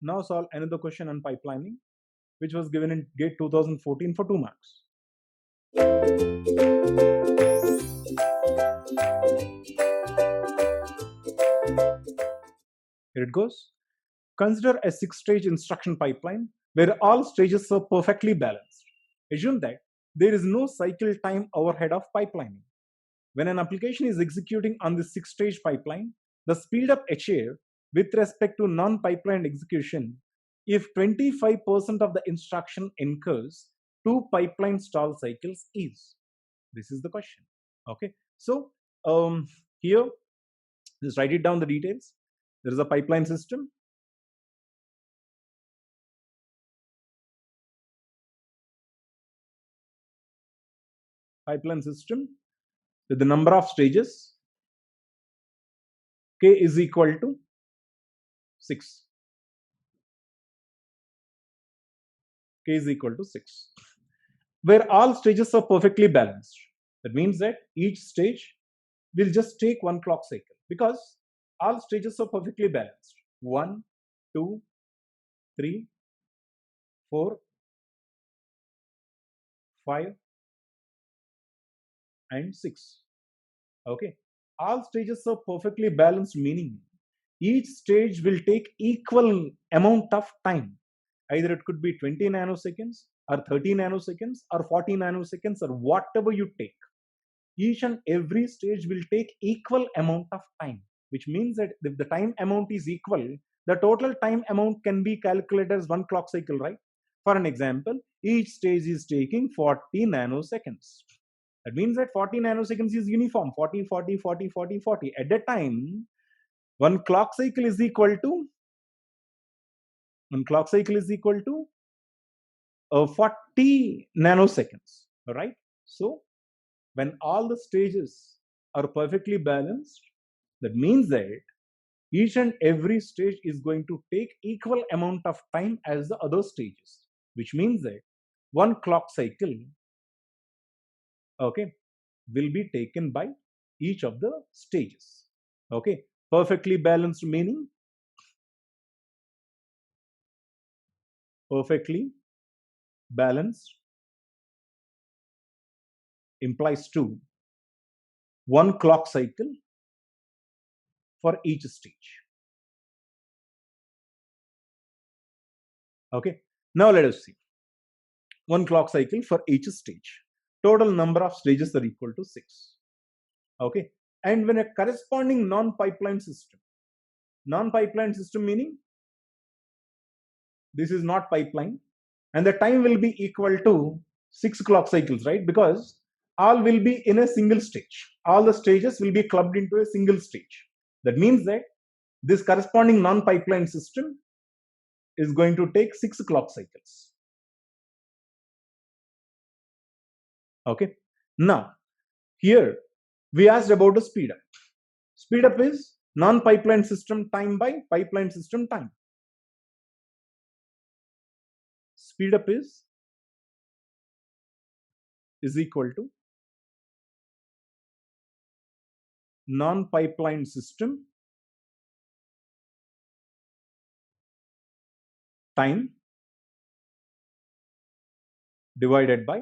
Now solve another question on pipelining, which was given in GATE 2014 for 2 marks. Here it goes. Consider a 6-stage instruction pipeline where all stages are perfectly balanced. Assume that there is no cycle time overhead of pipelining. When an application is executing on the 6-stage pipeline, the speed up achieved with respect to non-pipeline execution if 25% of the instruction incurs 2 pipeline stall cycles is. This is the question. Okay, so here, just write it down the details. There is a pipeline system. Pipeline system with the number of stages, k is equal to 6. K is equal to 6. Where all stages are perfectly balanced. That means that each stage will just take 1 clock cycle because all stages are perfectly balanced. 1, 2, 3, 4, 5, and 6. Okay. All stages are perfectly balanced, meaning each stage will take equal amount of time. Either it could be 20 nanoseconds or 30 nanoseconds or 40 nanoseconds or whatever you take. Each and every stage will take equal amount of time, which means that if the time amount is equal, the total time amount can be calculated as 1 clock cycle, right? For an example, each stage is taking 40 nanoseconds. That means that 40 nanoseconds is uniform, 40, 40, 40, 40, 40. At that time, 1 clock cycle is equal to 40 nanoseconds, all right? So when all the stages are perfectly balanced, that means that each and every stage is going to take equal amount of time as the other stages, which means that 1 clock cycle, okay, will be taken by each of the stages. Okay, perfectly balanced meaning perfectly balanced implies to 1 clock cycle for each stage. Okay, now let us see 1 clock cycle for each stage. Total number of stages are equal to 6. Okay, and when a corresponding non-pipeline system meaning this is not pipeline, and the time will be equal to 6 clock cycles, right? Because all will be in a single stage. All the stages will be clubbed into a single stage. That means that this corresponding non-pipeline system is going to take 6 clock cycles. Okay. Now, here we asked about the speed up. Speed up is non-pipeline system time by pipeline system time. Speed up is equal to non-pipeline system time divided by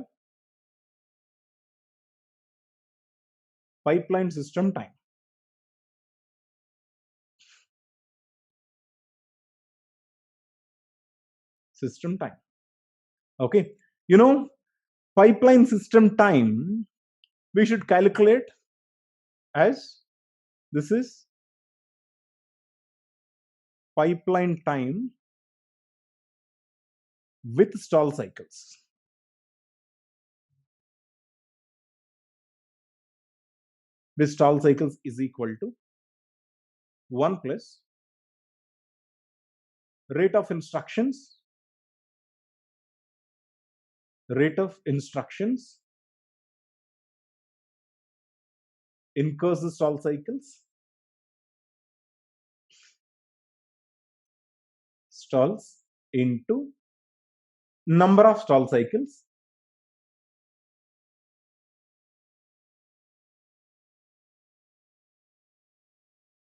pipeline system time. System time. Okay. You know, pipeline system time we should calculate as this is pipeline time with stall cycles. With stall cycles is equal to 1 plus rate of instructions incurs the stall cycles, stalls into number of stall cycles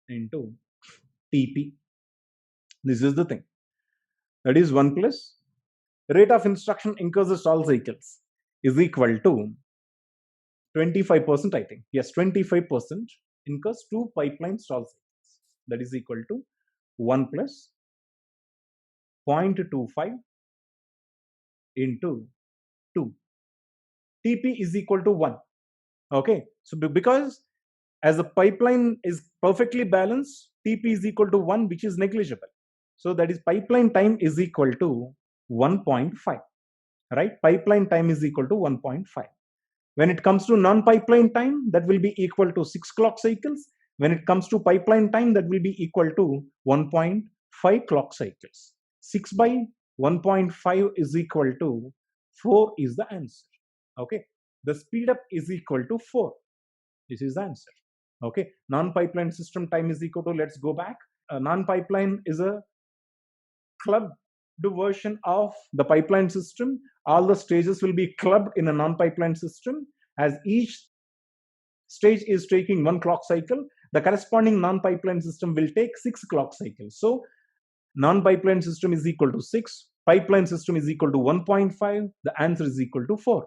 into TP. This is the thing. that is 1 plus rate of instruction incurs the stall cycles is equal to 25%, I think. Yes, 25% incurs 2 pipeline stall cycles. That is equal to 1 plus 0.25 into 2. TP is equal to 1. Okay, so because as the pipeline is perfectly balanced, TP is equal to 1, which is negligible. So that is pipeline time is equal to 1.5, right? Pipeline time is equal to 1.5. When it comes to non-pipeline time, that will be equal to 6 clock cycles. When it comes to pipeline time, that will be equal to 1.5 clock cycles. 6 by 1.5 is equal to 4 is the answer. Okay, the speed up is equal to 4. This is the answer. Okay, non-pipeline system time is equal to, let's go back. Non-pipeline is a clubbed version of the pipeline system. All the stages will be clubbed in a non-pipeline system. As each stage is taking 1 clock cycle, the corresponding non-pipeline system will take 6 clock cycles. So non-pipeline system is equal to 6, pipeline system is equal to 1.5, the answer is equal to 4.